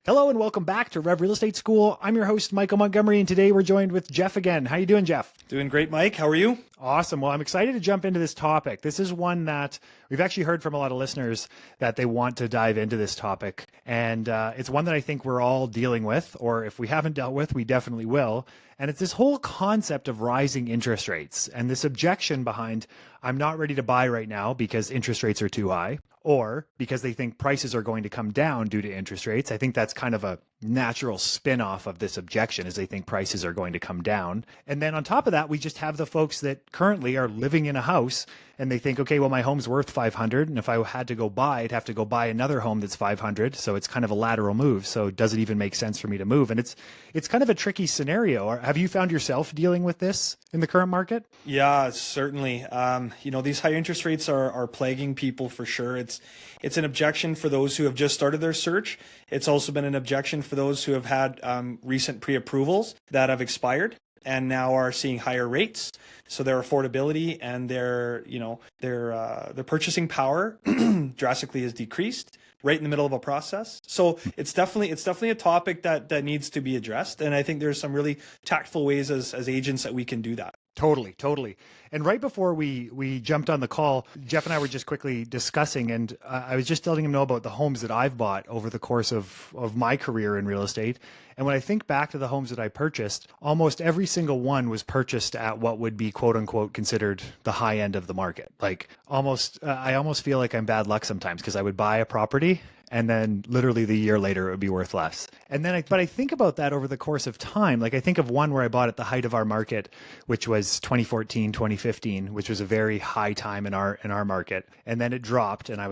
Hello and welcome back to Rev Real Estate School. I'm your host, Michael Montgomery, and today we're joined with Jeff again. How you doing, Jeff? Doing great, Mike. How are you? Awesome. Well, I'm excited to jump into this topic. This is one that we've actually heard from a lot of listeners that they want to dive into this topic. And it's one that I think we're all dealing with, or if we haven't dealt with, we definitely will. And it's this whole concept of rising interest rates and this objection behind, I'm not ready to buy right now because interest rates are too high, or because they think prices are going to come down due to interest rates. I think that's kind of a natural spin-off of this objection, is they think prices are going to come down. And then on top of that, we just have the folks that currently are living in a house and they think, okay, well, my home's worth 500. And if I had to go buy, I'd have to go buy another home that's 500. So it's kind of a lateral move. So does it even make sense for me to move? And it's kind of a tricky scenario. Have you found yourself dealing with this in the current market? Yeah, certainly. These high interest rates are plaguing people for sure. It's an objection for those who have just started their search. It's also been an objection for those who have had recent pre-approvals that have expired and now are seeing higher rates. So their affordability and their purchasing power drastically has decreased right in the middle of a process. So it's definitely a topic that needs to be addressed. And I think there's some really tactful ways as agents that we can do that. Totally. And right before we jumped on the call, Jeff and I were just quickly discussing, and I was just letting him know about the homes that I've bought over the course of my career in real estate. And when I think back to the homes that I purchased, almost every single one was purchased at what would be quote unquote considered the high end of the market. Like I almost feel like I'm bad luck sometimes because I would buy a property and then literally the year later, it would be worth less. And then, but I think about that over the course of time. Like I think of one where I bought at the height of our market, which was 2014, 2015, which was a very high time in our market. And then it dropped and I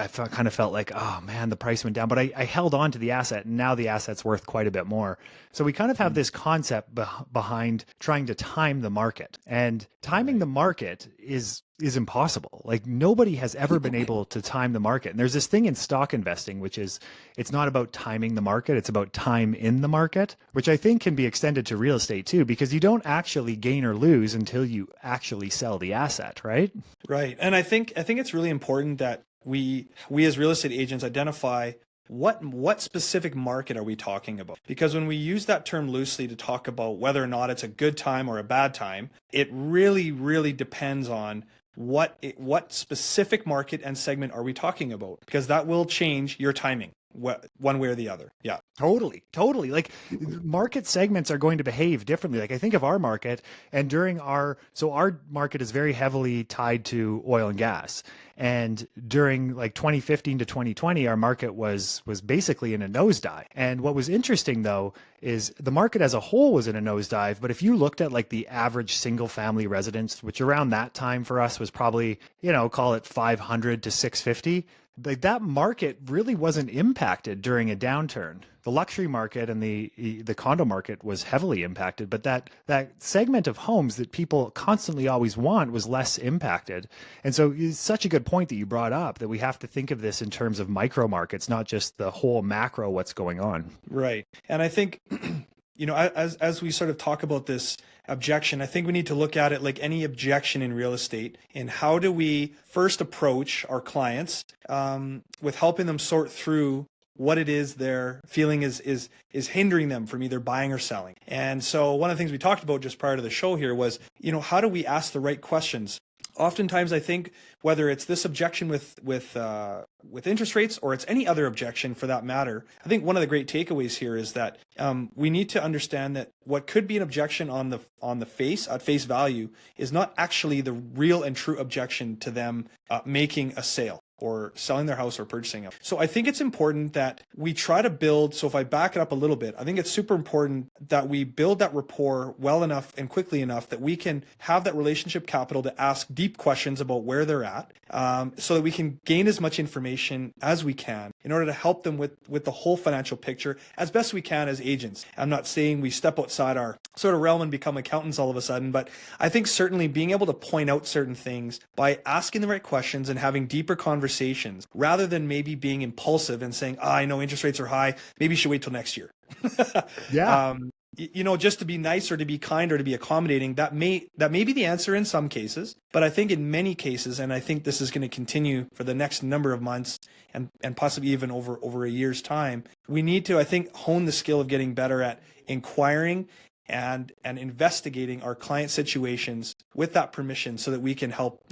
kind of felt like, oh man, the price went down, but I held on to the asset and now the asset's worth quite a bit more. So we kind of have this concept behind trying to time the market, and timing the market is impossible. Like nobody has ever been able to time the market. And there's this thing in stock investing, which is, it's not about timing the market, it's about time in the market, which I think can be extended to real estate too, because you don't actually gain or lose until you actually sell the asset, right? Right. And I think it's really important that we as real estate agents identify what specific market are we talking about? Because when we use that term loosely to talk about whether or not it's a good time or a bad time, it really, really depends on what specific market and segment are we talking about, because that will change your timing one way or the other. Yeah. Totally. Like market segments are going to behave differently. Like I think of our market, and our market is very heavily tied to oil and gas. And during like 2015 to 2020, our market was basically in a nosedive. And what was interesting though, is the market as a whole was in a nosedive. But if you looked at like the average single family residence, which around that time for us was probably, call it 500 to 650, like that market really wasn't impacted during a downturn. The luxury market and the condo market was heavily impacted, but that segment of homes that people constantly always want was less impacted. And so it's such a good point that you brought up, that we have to think of this in terms of micro markets, not just the whole macro what's going on. Right. And I think as we sort of talk about this objection, I think we need to look at it like any objection in real estate. And how do we first approach our clients with helping them sort through what it is they're feeling is hindering them from either buying or selling. And so one of the things we talked about just prior to the show here was, how do we ask the right questions? Oftentimes, I think whether it's this objection with interest rates or it's any other objection for that matter, I think one of the great takeaways here is that we need to understand that what could be an objection on the face value is not actually the real and true objection to them making a sale or selling their house or purchasing it. So I think it's important that we try to build, so if I back it up a little bit, I think it's super important that we build that rapport well enough and quickly enough that we can have that relationship capital to ask deep questions about where they're at, so that we can gain as much information as we can in order to help them with the whole financial picture as best we can as agents. I'm not saying we step outside our sort of realm and become accountants all of a sudden, but I think certainly being able to point out certain things by asking the right questions and having deeper conversations rather than maybe being impulsive and saying, I know interest rates are high, maybe you should wait till next year. Yeah. just to be nice or to be kind or to be accommodating, that may be the answer in some cases. But I think in many cases, and I think this is going to continue for the next number of months and possibly even over a year's time, we need to, I think, hone the skill of getting better at inquiring and investigating our client situations with that permission so that we can help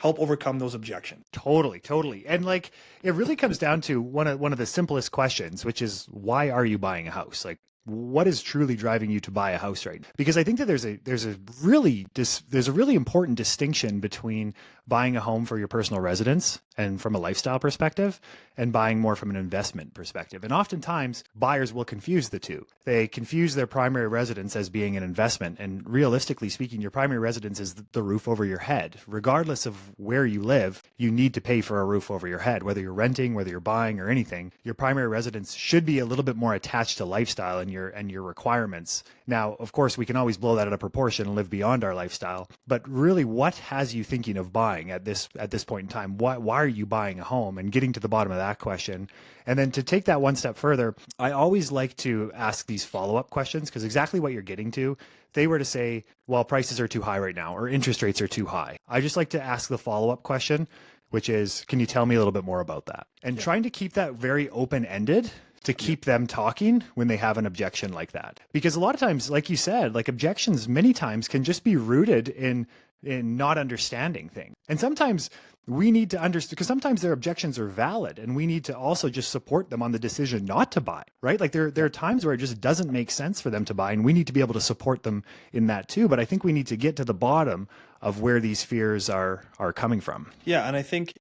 overcome those objections. Totally. And like, it really comes down to one of the simplest questions, which is, why are you buying a house? Like, what is truly driving you to buy a house right now? Because I think that there's a really important distinction between buying a home for your personal residence and from a lifestyle perspective, and buying more from an investment perspective. And oftentimes buyers will confuse the two. They confuse their primary residence as being an investment. And realistically speaking, your primary residence is the roof over your head. Regardless of where you live, you need to pay for a roof over your head, whether you're renting, whether you're buying or anything. Your primary residence should be a little bit more attached to lifestyle and your requirements. Now, of course, we can always blow that out of proportion and live beyond our lifestyle. But really, what has you thinking of buying at this point in time? Why are you buying a home? And getting to the bottom of that question. And then to take that one step further, I always like to ask these follow-up questions, because exactly what you're getting to, if they were to say, well, prices are too high right now, or interest rates are too high, I just like to ask the follow-up question, which is, can you tell me a little bit more about that? And trying to keep that very open-ended to keep them talking when they have an objection like that. Because a lot of times, like you said, like, objections many times can just be rooted in not understanding things. And sometimes we need to understand, because sometimes their objections are valid, and we need to also just support them on the decision not to buy, right? Like, there are times where it just doesn't make sense for them to buy, and we need to be able to support them in that too. But I think we need to get to the bottom of where these fears are coming from. Yeah, and I think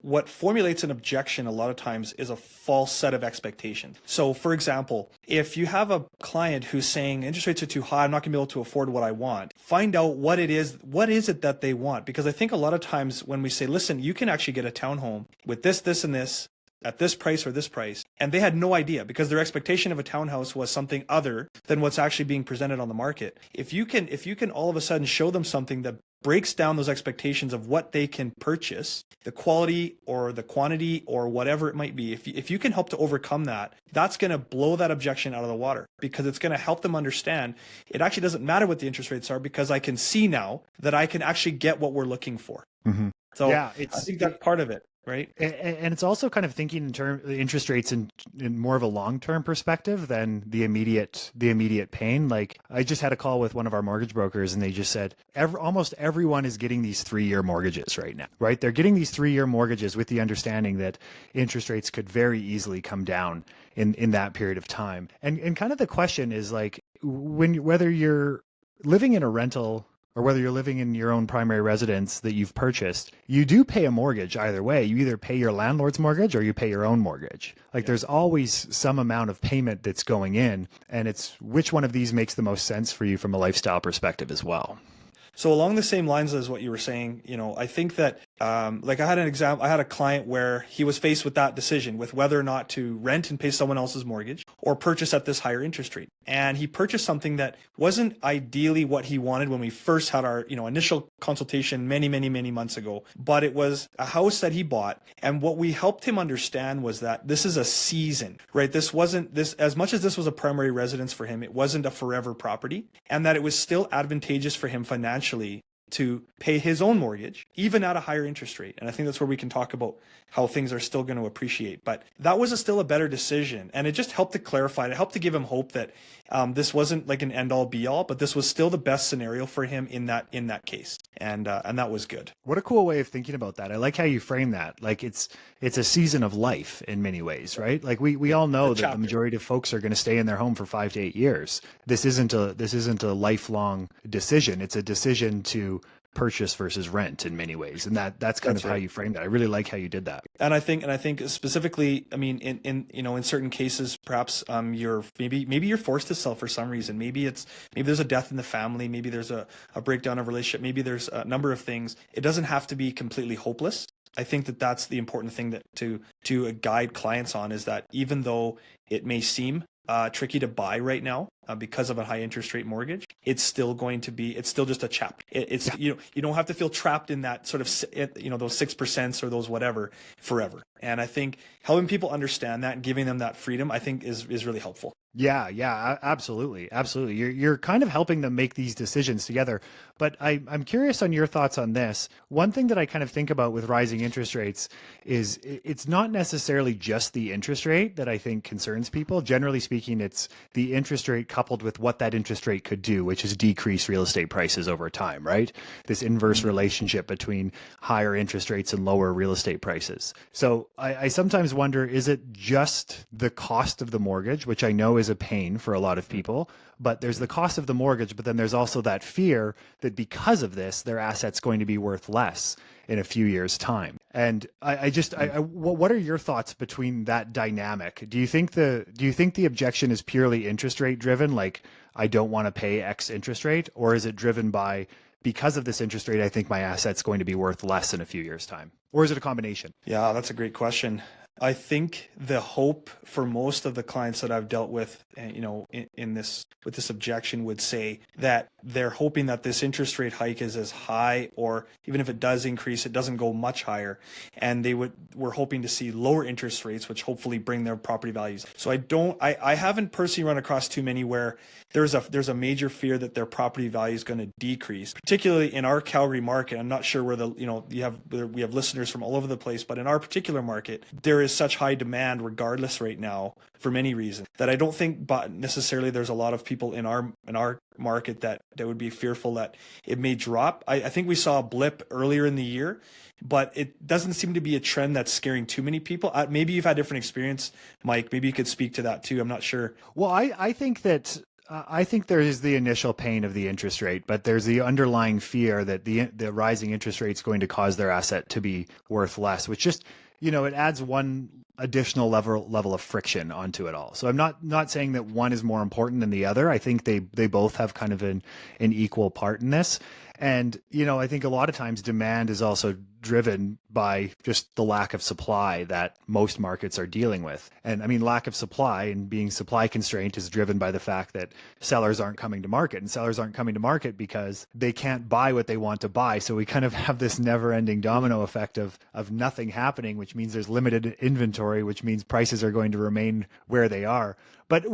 what formulates an objection a lot of times is a false set of expectations. So, for example, if you have a client who's saying interest rates are too high, I'm not going to be able to afford what I want, find out what is it that they want. Because I think a lot of times when we say, listen, you can actually get a townhome with this, this, and this, at this price or this price, and they had no idea, because their expectation of a townhouse was something other than what's actually being presented on the market. If you can all of a sudden show them something that breaks down those expectations of what they can purchase, the quality or the quantity or whatever it might be, if you can help to overcome that, that's going to blow that objection out of the water, because it's going to help them understand it actually doesn't matter what the interest rates are, because I can see now that I can actually get what we're looking for. Mm-hmm. So yeah, I think that's part of it. Right. And it's also kind of thinking in terms of the interest rates in more of a long-term perspective than the immediate pain. Like, I just had a call with one of our mortgage brokers, and they just said almost everyone is getting these 3-year mortgages right now, right? They're getting these 3-year mortgages with the understanding that interest rates could very easily come down in that period of time. And kind of the question is, like, whether you're living in a rental or whether you're living in your own primary residence that you've purchased, you do pay a mortgage either way. You either pay your landlord's mortgage or you pay your own mortgage. Like, there's always some amount of payment that's going in, and it's which one of these makes the most sense for you from a lifestyle perspective as well. So along the same lines as what you were saying, I think that like, I had a client where he was faced with that decision, with whether or not to rent and pay someone else's mortgage or purchase at this higher interest rate. And he purchased something that wasn't ideally what he wanted when we first had our, initial consultation many, many, many months ago. But it was a house that he bought. And what we helped him understand was that this is a season, right? This wasn't as much as this was a primary residence for him, it wasn't a forever property, and that it was still advantageous for him financially to pay his own mortgage, even at a higher interest rate. And I think that's where we can talk about how things are still going to appreciate. But that was still a better decision. And it just helped to clarify, it helped to give him hope that this wasn't like an end-all be-all, but this was still the best scenario for him in that case. And that was good. What a cool way of thinking about that. I like how you frame that. Like, it's a season of life in many ways, right? Like, we all know that the majority of folks are going to stay in their home for 5 to 8 years. This isn't a lifelong decision. It's a decision to purchase versus rent in many ways, and that's kind of how you framed that. I really like how you did that. And I think specifically, I mean, in certain cases, perhaps you're maybe forced to sell for some reason. Maybe there's a death in the family. Maybe there's a breakdown of relationship. Maybe there's a number of things. It doesn't have to be completely hopeless. I think that's the important thing that to guide clients on, is that even though it may seem tricky to buy right now because of a high interest rate mortgage, it's still just a chapter. You don't have to feel trapped in that sort of, those 6% or those whatever forever. And I think helping people understand that and giving them that freedom, I think is really helpful. Yeah, yeah, absolutely, absolutely. You're kind of helping them make these decisions together. But I'm curious on your thoughts on this. One thing that I kind of think about with rising interest rates is it's not necessarily just the interest rate that I think concerns people. Generally speaking, it's the interest rate coupled with what that interest rate could do, which is decrease real estate prices over time, right? This inverse relationship between higher interest rates and lower real estate prices. So I sometimes wonder, is it just the cost of the mortgage, which I know is a pain for a lot of people, but there's the cost of the mortgage, but then there's also that fear that because of this, their asset's going to be worth less in a few years' time. And what are your thoughts between that dynamic? Do you think the objection is purely interest rate driven, like I don't want to pay X interest rate, or is it driven by because of this interest rate, I think my asset's going to be worth less in a few years' time? Or is it a combination? Yeah, that's a great question. I think the hope for most of the clients that I've dealt with, in this with this objection would say that they're hoping that this interest rate hike is as high, or even if it does increase, it doesn't go much higher, and we're hoping to see lower interest rates, which hopefully bring their property values. So I haven't personally run across too many where there's a major fear that their property value is going to decrease, particularly in our Calgary market. I'm not sure where we have listeners from all over the place, but in our particular market, there is such high demand regardless right now for many reasons that I don't think but necessarily there's a lot of people in our market that would be fearful that it may drop. I think we saw a blip earlier in the year, but it doesn't seem to be a trend that's scaring too many people. Maybe you've had different experience, Mike. Maybe you could speak to that too. I'm not sure. Well, I think that I think there is the initial pain of the interest rate, but there's the underlying fear that the rising interest rate is going to cause their asset to be worth less, which just, it adds one additional level of friction onto it all. So I'm not saying that one is more important than the other. I think they both have kind of an equal part in this. And, I think a lot of times demand is also driven by just the lack of supply that most markets are dealing with. And I mean, lack of supply and being supply constraint is driven by the fact that sellers aren't coming to market, and sellers aren't coming to market because they can't buy what they want to buy. So we kind of have this never ending domino effect of nothing happening, which means there's limited inventory, which means prices are going to remain where they are. But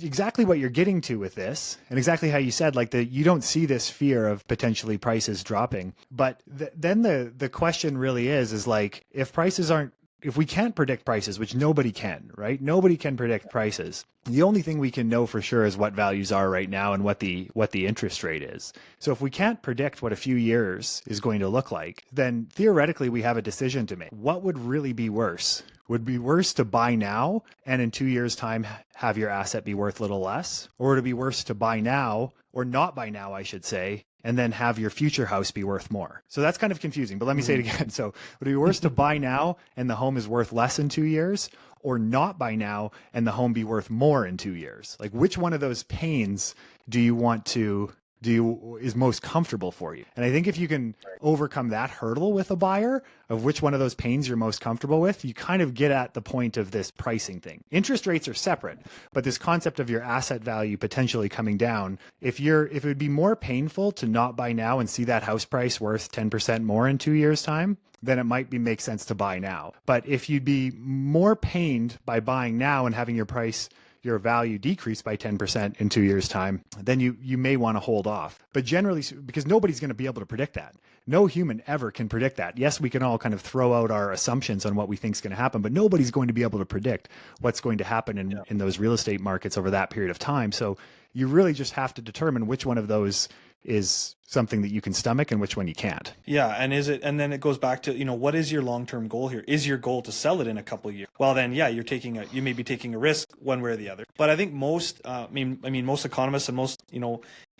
exactly what you're getting to with this, and exactly how you said, like you don't see this fear of potentially prices dropping. But then the question really is like, if we can't predict prices, which nobody can, right? Nobody can predict prices. The only thing we can know for sure is what values are right now and what the interest rate is. So if we can't predict what a few years is going to look like, then theoretically we have a decision to make. What would really be worse? Would it be worse to buy now and in 2 years' time have your asset be worth a little less? Or would it be worse to buy now, or not buy now, I should say, and then have your future house be worth more? So that's kind of confusing, but let me say it again. So would it be worse to buy now and the home is worth less in 2 years, or not buy now and the home be worth more in 2 years? Like, which one of those pains do you want to is most comfortable for you? And I think if you can overcome that hurdle with a buyer of which one of those pains you're most comfortable with, you kind of get at the point of this pricing thing. Interest rates are separate, but this concept of your asset value potentially coming down, if it would be more painful to not buy now and see that house price worth 10% more in 2 years' time, then it might make sense to buy now. But if you'd be more pained by buying now and having your value decrease by 10% in 2 years' time, then you may want to hold off. But generally, because nobody's going to be able to predict that. No human ever can predict that. Yes, we can all kind of throw out our assumptions on what we think is going to happen, but nobody's going to be able to predict what's going to happen in those real estate markets over that period of time. So you really just have to determine which one of those is something that you can stomach and which one you can't. Yeah, and then it goes back to, what is your long-term goal here? Is your goal to sell it in a couple of years? Well, then, yeah, you may be taking a risk one way or the other. But I think most, most economists and most,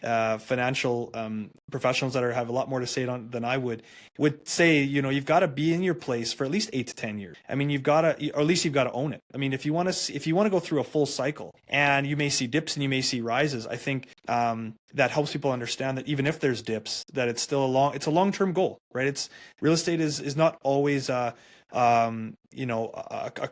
financial professionals that have a lot more to say than I would say, you've got to be in your place for at least 8 to 10 years. I mean, or at least you've got to own it. I mean, if you want to go through a full cycle, and you may see dips and you may see rises, I think that helps people understand that even if there's dips, that it's still a long-term goal, right? Real estate is not always a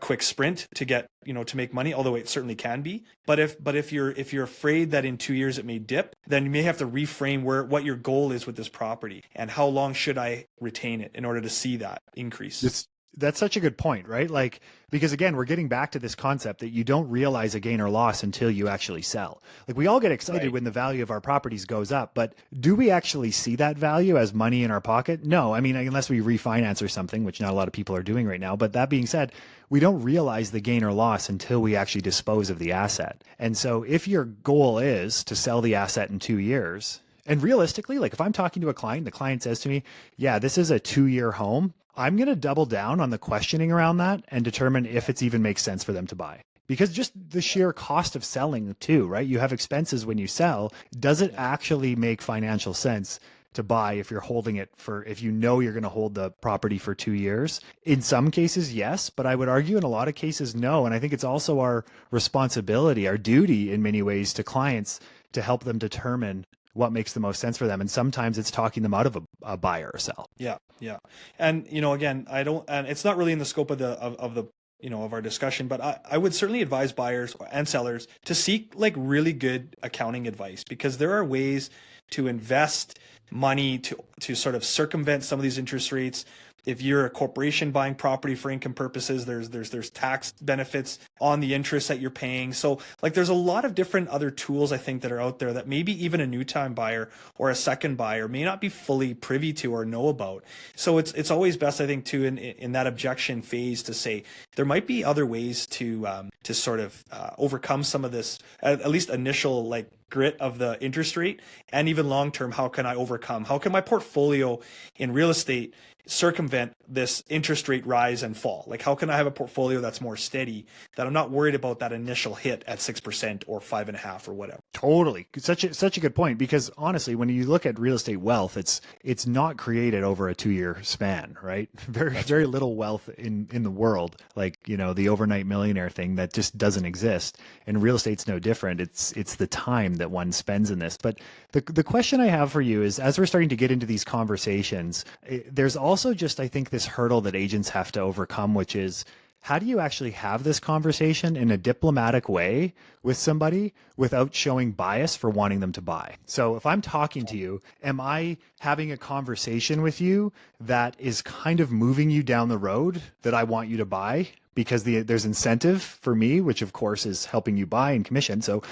quick sprint to get, to make money, although it certainly can be. But if you're afraid that in 2 years it may dip, then you may have to reframe what your goal is with this property and how long should I retain it in order to see that increase. That's such a good point, right? Like, because again, we're getting back to this concept that you don't realize a gain or loss until you actually sell. Like, we all get excited Right. when the value of our properties goes up, but do we actually see that value as money in our pocket? No. I mean, unless we refinance or something, which not a lot of people are doing right now. But that being said, we don't realize the gain or loss until we actually dispose of the asset. And so if your goal is to sell the asset in 2 years, and realistically, like if I'm talking to a client, the client says to me, yeah, this is a 2-year home, I'm going to double down on the questioning around that and determine if it's even makes sense for them to buy. Because just the sheer cost of selling too, right? You have expenses when you sell. Does it actually make financial sense to buy if you're holding it for, if you know you're going to hold the property for 2 years? In some cases, yes, but I would argue in a lot of cases, no. And I think it's also our responsibility, our duty in many ways to clients to help them determine what makes the most sense for them. And sometimes it's talking them out of a buy or a sell. Yeah, yeah. And again, I don't, and it's not really in the scope of the of our discussion, but I would certainly advise buyers and sellers to seek like really good accounting advice, because there are ways to invest money to sort of circumvent some of these interest rates. If you're a corporation buying property for income purposes, there's tax benefits on the interest that you're paying. So like there's a lot of different other tools I think that are out there that maybe even a new time buyer or a second buyer may not be fully privy to or know about. So it's always best, I think, too, in that objection phase to say there might be other ways to sort of overcome some of this at least initial like grit of the interest rate, and even long term, how can my portfolio in real estate circumvent this interest rate rise and fall? Like, how can I have a portfolio that's more steady, that I'm not worried about that initial hit at 6% or 5.5% or whatever? Totally. Such a good point, because honestly, when you look at real estate wealth, it's not created over a 2-year span, right? Very little wealth in the world, like, the overnight millionaire thing, that just doesn't exist. And real estate's no different. It's the time that one spends in this. But the question I have for you is, as we're starting to get into these conversations, there's also just, I think, this hurdle that agents have to overcome, which is, how do you actually have this conversation in a diplomatic way with somebody without showing bias for wanting them to buy? So if I'm talking to you, am I having a conversation with you that is kind of moving you down the road that I want you to buy? Because there's incentive for me, which of course is helping you buy and commission. So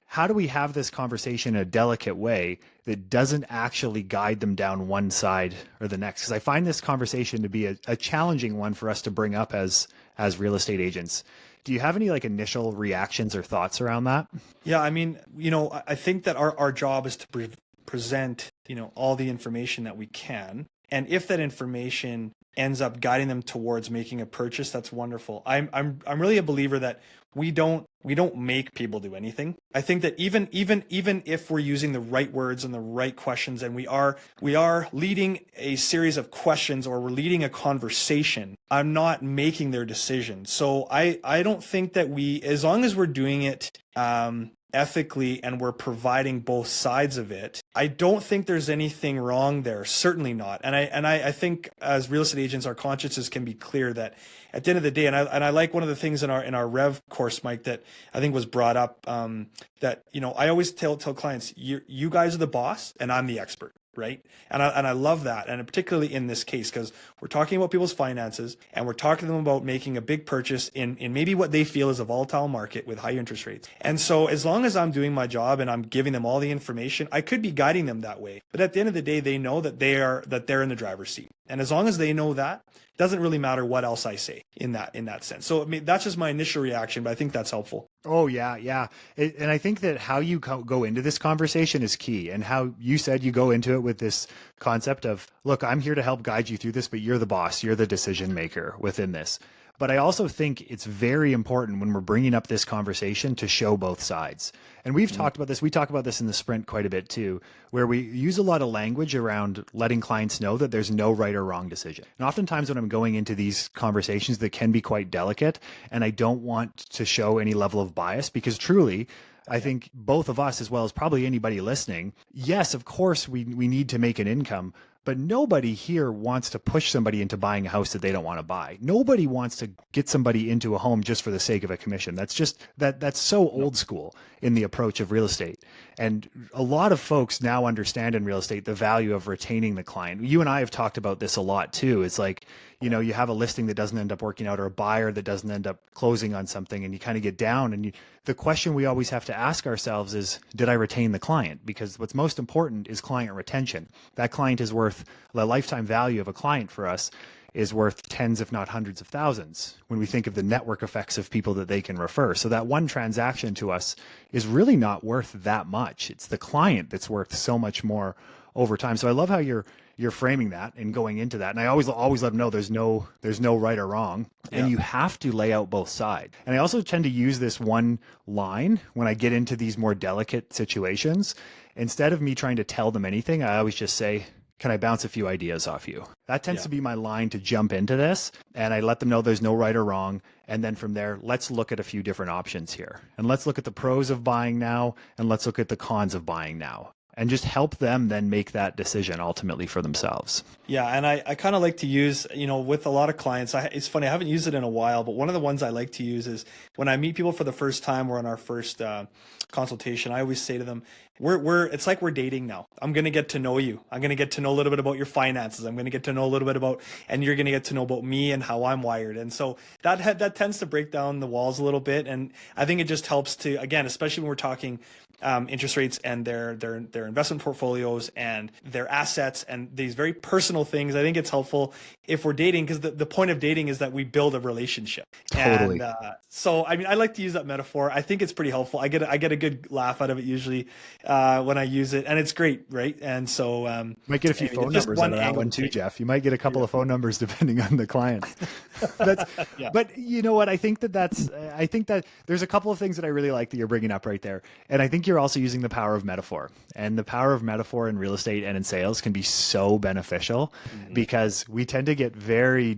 how do we have this conversation in a delicate way that doesn't actually guide them down one side or the next? Because I find this conversation to be a challenging one for us to bring up as real estate agents. Do you have any like initial reactions or thoughts around that? Yeah, I mean, I think that our job is to present, all the information that we can. And if that information ends up guiding them towards making a purchase, that's wonderful. I'm really a believer that we don't make people do anything. I think that even if we're using the right words and the right questions, and we are leading a series of questions, or we're leading a conversation, I'm not making their decision. So I don't think that as long as we're doing it ethically and we're providing both sides of it, I don't think there's anything wrong there. Certainly not. And I think as real estate agents, our consciences can be clear that at the end of the day, and I like one of the things in our Rev course, Mike, that I think was brought up, that I always tell clients, you guys are the boss and I'm the expert. Right. And I love that. And particularly in this case, because we're talking about people's finances and we're talking to them about making a big purchase in maybe what they feel is a volatile market with high interest rates. And so as long as I'm doing my job and I'm giving them all the information, I could be guiding them that way. But at the end of the day, they know that they're in the driver's seat. And as long as they know that, it doesn't really matter what else I say in that sense. So I mean, that's just my initial reaction, but I think that's helpful. Oh, yeah. And I think that how you go into this conversation is key. And how you said you go into it with this concept of, look, I'm here to help guide you through this, but you're the boss, you're the decision maker within this. But I also think it's very important when we're bringing up this conversation to show both sides. And we've talked about this. We talk about this in the sprint quite a bit too, where we use a lot of language around letting clients know that there's no right or wrong decision. And oftentimes when I'm going into these conversations that can be quite delicate, and I don't want to show any level of bias, because truly, I think both of us, as well as probably anybody listening, yes, of course, we need to make an income, but nobody here wants to push somebody into buying a house that they don't want to buy. Nobody wants to get somebody into a home just for the sake of a commission. That's just that's so old school in the approach of real estate. And a lot of folks now understand in real estate the value of retaining the client. You and I have talked about this a lot too. It's like, you have a listing that doesn't end up working out, or a buyer that doesn't end up closing on something, and you kind of get down, and the question we always have to ask ourselves is, did I retain the client? Because what's most important is client retention. That client is worth, the lifetime value of a client for us is worth tens, if not hundreds of thousands, when we think of the network effects of people that they can refer. So that one transaction to us is really not worth that much. It's the client that's worth so much more over time. So I love how you're framing that and going into that. And I always let them know there's no right or wrong, and you have to lay out both sides. And I also tend to use this one line when I get into these more delicate situations. Instead of me trying to tell them anything, I always just say, can I bounce a few ideas off you? That tends to be my line to jump into this. And I let them know there's no right or wrong. And then from there, let's look at a few different options here. And let's look at the pros of buying now, and let's look at the cons of buying now. And just help them then make that decision ultimately for themselves. Yeah, and I kind of like to use, with a lot of clients, it's funny, I haven't used it in a while, but one of the ones I like to use is when I meet people for the first time or on our first consultation, I always say to them, it's like we're dating now. I'm going to get to know you. I'm going to get to know a little bit about your finances. I'm going to get to know a little bit about, and you're going to get to know about me and how I'm wired. And so that tends to break down the walls a little bit. And I think it just helps to, again, especially when we're talking interest rates and their investment portfolios and their assets and these very personal things. I think it's helpful if we're dating, because the point of dating is that we build a relationship. Totally. And so, I mean, I like to use that metaphor. I think it's pretty helpful. I get a good laugh out of it usually when I use it, and it's great, right? And so might get a few phone numbers out of that one too, Jeff. You might get a couple of phone numbers depending on the client. But you know what? I think that there's a couple of things that I really like that you're bringing up right there, and I think you're also using the power of metaphor. And the power of metaphor in real estate and in sales can be so beneficial because we tend to get very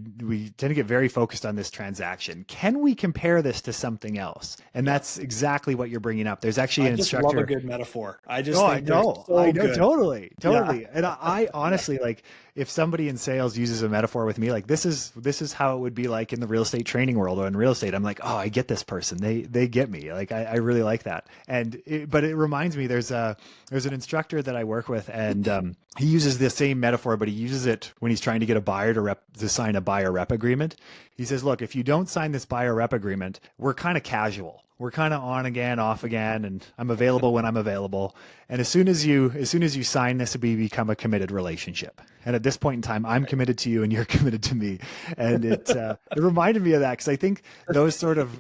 focused on this transaction. Can we compare this to something else? And that's exactly what you're bringing up. There's actually an instructor. I love a good metaphor. I know, totally. Yeah. And I honestly, like, if somebody in sales uses a metaphor with me, like this is how it would be like in the real estate training world or in real estate. I'm like, oh, I get this person. They get me. Like, I really like that. But it reminds me, there's an instructor that I work with, and he uses the same metaphor, but he uses it when he's trying to get a buyer to sign a buyer rep agreement. He says, look, if you don't sign this buyer rep agreement, we're kind of casual. We're kind of on again, off again, and I'm available when I'm available. And as soon as you sign this, we become a committed relationship. And at this point in time, I'm committed to you and you're committed to me. And it reminded me of that, because I think those sort of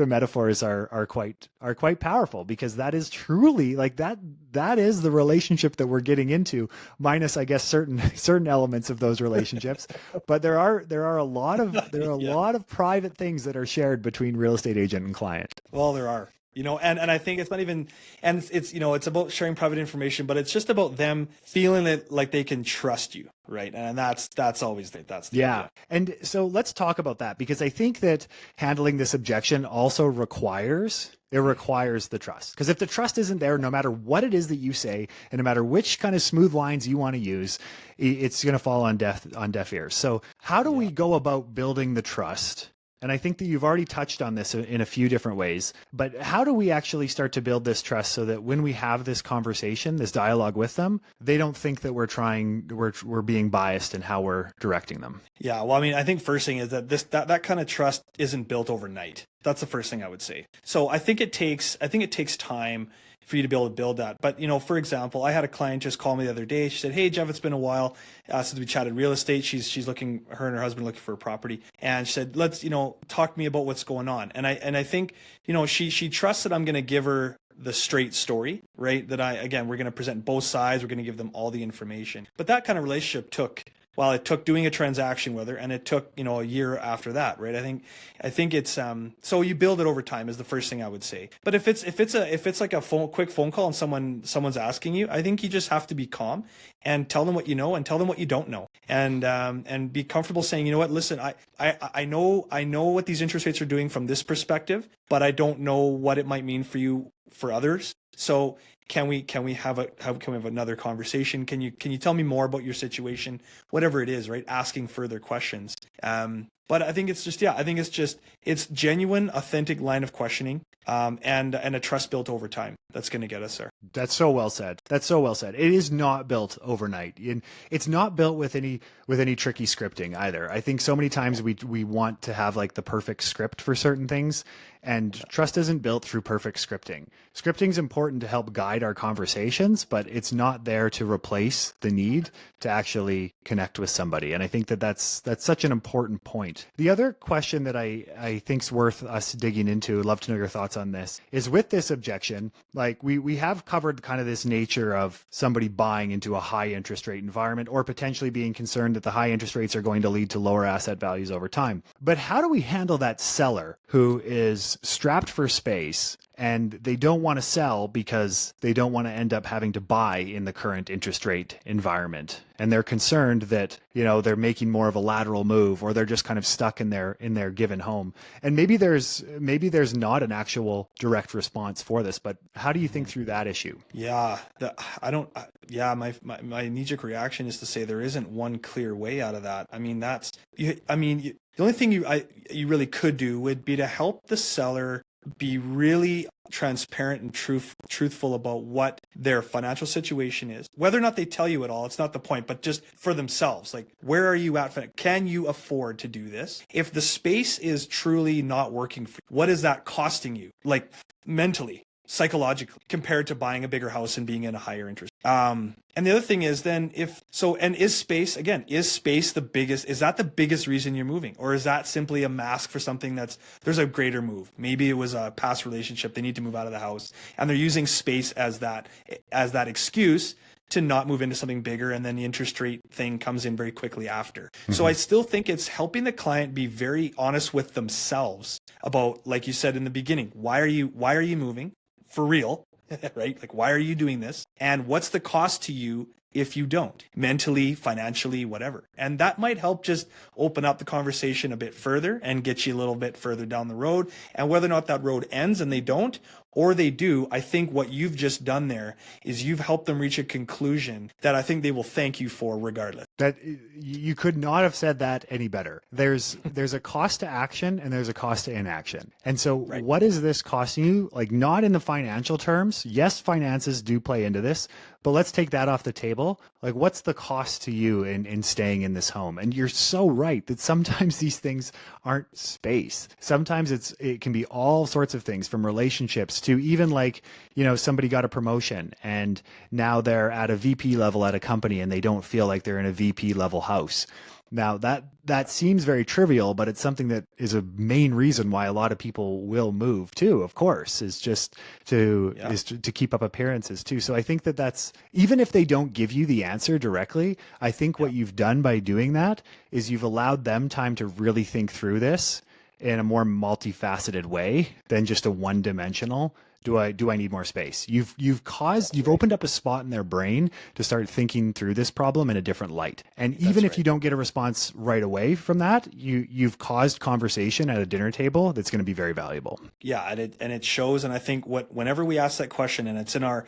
metaphors are quite powerful, because that is truly like that is the relationship that we're getting into, minus, I guess, certain elements of those relationships. But there are a lot of private things that are shared between real estate agent and client. Well, there are, and I think it's not even, and it's about sharing private information, but it's just about them feeling that like they can trust you, right? And that's always the idea. And so let's talk about that, because I think that handling this objection also requires the trust. Because if the trust isn't there, no matter what it is that you say, and no matter which kind of smooth lines you want to use, it's going to fall on deaf ears. So how do we go about building the trust? And I think that you've already touched on this in a few different ways, but how do we actually start to build this trust so that when we have this conversation, this dialogue with them, they don't think that we're being biased in how we're directing them? Yeah. Well, I mean, I think first thing is that kind of trust isn't built overnight. That's the first thing I would say. So I think it takes time for you to be able to build that. But, for example, I had a client just call me the other day. She said, hey, Jeff, it's been a while since we chatted real estate. She's looking, her and her husband looking for a property. And she said, let's, talk to me about what's going on. And I think, she trusts that I'm going to give her the straight story, right? That we're going to present both sides. We're going to give them all the information. But that kind of relationship it took doing a transaction with her, and it took, a year after that, right? I think it's, so you build it over time is the first thing I would say. But if it's like a quick phone call and someone's asking you, I think you just have to be calm and tell them what you know and tell them what you don't know. And be comfortable saying, you know what, listen, I know what these interest rates are doing from this perspective, but I don't know what it might mean for you, for others. So can we have another conversation? Can you tell me more about your situation? Whatever it is, right? Asking further questions. But I think it's genuine, authentic line of questioning. and a trust built over time. That's going to get us there. That's so well said. That's so well said. It is not built overnight. It's not built with any tricky scripting either. I think so many times we want to have like the perfect script for certain things, and trust isn't built through perfect scripting. Scripting is important to help guide our conversations, but it's not there to replace the need to actually connect with somebody. And I think that's such an important point. The other question that I think's worth us digging into, I'd love to know your thoughts on this, is with this objection, like we have covered kind of this nature of somebody buying into a high interest rate environment or potentially being concerned that the high interest rates are going to lead to lower asset values over time. But how do we handle that seller who is strapped for space and they don't want to sell because they don't want to end up having to buy in the current interest rate environment? And they're concerned that, they're making more of a lateral move, or they're just kind of stuck in their given home. And maybe there's not an actual direct response for this, but how do you think through that issue? Yeah, my knee-jerk reaction is to say there isn't one clear way out of that. I mean, the only thing you really could do would be to help the seller be really transparent and truthful about what their financial situation is. Whether or not they tell you at all, it's not the point, but just for themselves, like, where are you at? Can you afford to do this? If the space is truly not working for you, what is that costing you? Like, mentally, psychologically, compared to buying a bigger house and being in a higher interest. And the other thing is then is space is that the biggest reason you're moving? Or is that simply a mask for something there's a greater move? Maybe it was a past relationship. They need to move out of the house and they're using space as that excuse to not move into something bigger, and then the interest rate thing comes in very quickly after. Mm-hmm. So I still think it's helping the client be very honest with themselves about, like you said in the beginning, why are you moving? For real, right? Like, why are you doing this? And what's the cost to you if you don't? Mentally, financially, whatever. And that might help just open up the conversation a bit further and get you a little bit further down the road. And whether or not that road ends and they don't, or they do, I think what you've just done there is you've helped them reach a conclusion that I think they will thank you for regardless. That you could not have said that any better. There's a cost to action and there's a cost to inaction. And so right. What is this costing you? Like, not in the financial terms. Yes, finances do play into this, but let's take that off the table. Like, what's the cost to you in staying in this home? And you're so right that sometimes these things aren't space. Sometimes it can be all sorts of things, from relationships to even like, somebody got a promotion and now they're at a VP level at a company and they don't feel like they're in a VP level house. Now that seems very trivial, but it's something that is a main reason why a lot of people will move too, of course, is just to keep up appearances too. So I think that's, even if they don't give you the answer directly, I think what you've done by doing that is you've allowed them time to really think through this in a more multifaceted way than just a one-dimensional. Do I need more space? You've opened up a spot in their brain to start thinking through this problem in a different light. And even if you don't get a response right away from that, you've caused conversation at a dinner table that's going to be very valuable. Yeah, and it shows. And I think whenever we ask that question, and it's in our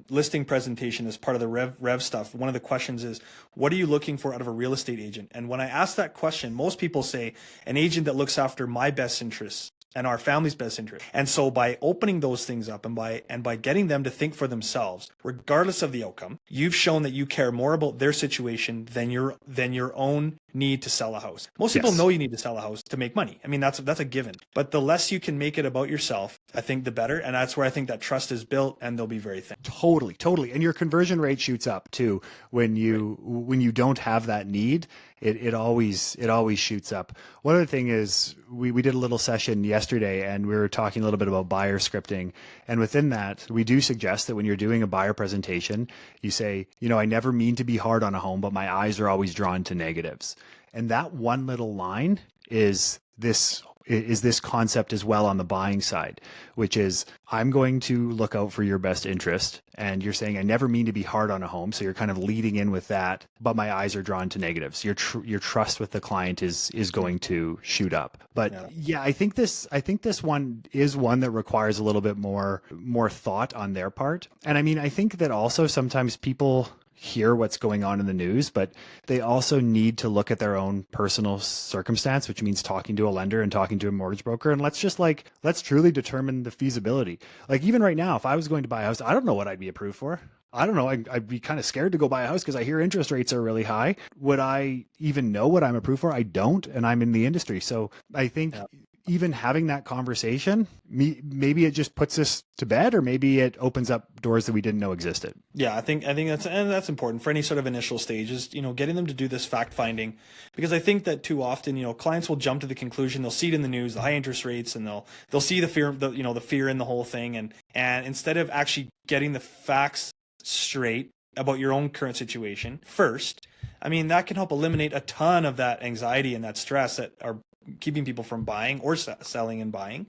listing presentation as part of the rev stuff, one of the questions is, what are you looking for out of a real estate agent? And when I ask that question, most people say an agent that looks after my best interests and our family's best interest. And so by opening those things up and by getting them to think for themselves, regardless of the outcome, you've shown that you care more about their situation than your own need to sell a house. Most people know you need to sell a house to make money. I mean, that's a given. But the less you can make it about yourself, I think the better. And that's where I think that trust is built, and they'll be very thankful. Totally. And your conversion rate shoots up too when you don't have that need. It always shoots up. One other thing is we did a little session yesterday and we were talking a little bit about buyer scripting. And within that, we do suggest that when you're doing a buyer presentation, you say, I never mean to be hard on a home, but my eyes are always drawn to negatives. And that one little line is this concept as well on the buying side, which is, I'm going to look out for your best interest. And you're saying, I never mean to be hard on a home. So you're kind of leading in with that, but my eyes are drawn to negatives. Your trust with the client is going to shoot up. But I think this one is one that requires a little bit more thought on their part. And I mean, I think that also sometimes people hear what's going on in the news, but they also need to look at their own personal circumstance, which means talking to a lender and talking to a mortgage broker. And let's truly determine the feasibility. Like even right now, if I was going to buy a house, I don't know what I'd be approved for. I don't know. I'd be kind of scared to go buy a house because I hear interest rates are really high. Would I even know what I'm approved for? I don't, and I'm in the industry. So I think even having that conversation, maybe it just puts us to bed, or maybe it opens up doors that we didn't know existed. Yeah, I think that's important for any sort of initial stages, getting them to do this fact finding, because I think that too often, clients will jump to the conclusion, they'll see it in the news, the high interest rates, and they'll see the fear, the fear in the whole thing, and instead of actually getting the facts straight about your own current situation first, I mean, that can help eliminate a ton of that anxiety and that stress that are keeping people from buying or selling and buying.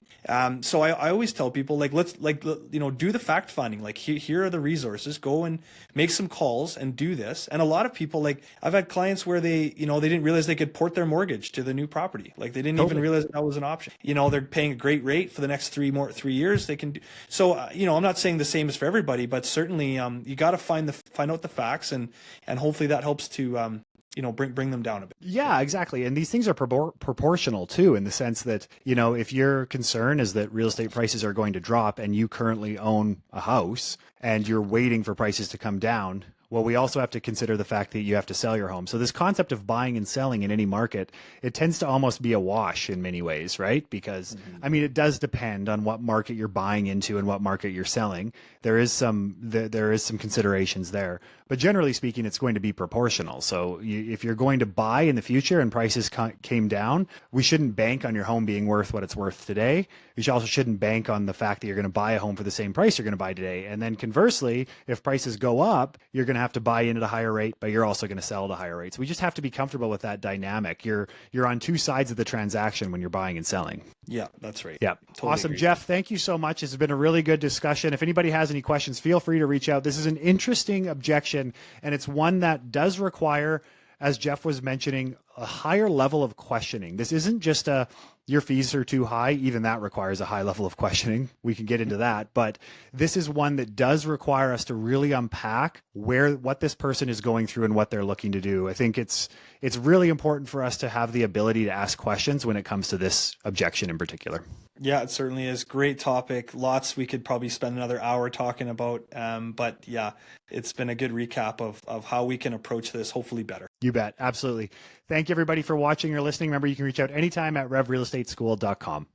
So I always tell people, let's do the fact finding. Like here are the resources. Go and make some calls and do this. And a lot of people, I've had clients where they didn't realize they could port their mortgage to the new property. Like they didn't even realize that was an option. They're paying a great rate for the next 3 years. They can do so. I'm not saying the same is for everybody, but certainly you got to find out the facts, and hopefully that helps to bring them down a bit. Yeah, exactly. And these things are proportional too, in the sense that, if your concern is that real estate prices are going to drop and you currently own a house and you're waiting for prices to come down, well, we also have to consider the fact that you have to sell your home. So this concept of buying and selling in any market, it tends to almost be a wash in many ways, right? Because I mean, it does depend on what market you're buying into and what market you're selling. There is some considerations there, but generally speaking, it's going to be proportional. So if you're going to buy in the future and prices came down, we shouldn't bank on your home being worth what it's worth today. You also shouldn't bank on the fact that you're going to buy a home for the same price you're going to buy today. And then conversely, if prices go up, you're going to have to buy in at a higher rate, but you're also going to sell at a higher rate. So we just have to be comfortable with that dynamic. You're on two sides of the transaction when you're buying and selling. Yeah, that's right. Yeah. Totally Awesome. agree. Jeff, thank you so much. It's been a really good discussion. If anybody has any questions, feel free to reach out. This is an interesting objection, and it's one that does require, as Jeff was mentioning, a higher level of questioning. This isn't just your fees are too high. Even that requires a high level of questioning. We can get into that, but this is one that does require us to really unpack what this person is going through and what they're looking to do. I think it's really important for us to have the ability to ask questions when it comes to this objection in particular. Yeah, it certainly is. Great topic. Lots we could probably spend another hour talking about. But yeah, it's been a good recap of how we can approach this hopefully better. You bet. Absolutely. Thank you everybody for watching or listening. Remember, you can reach out anytime at revrealestateschool.com.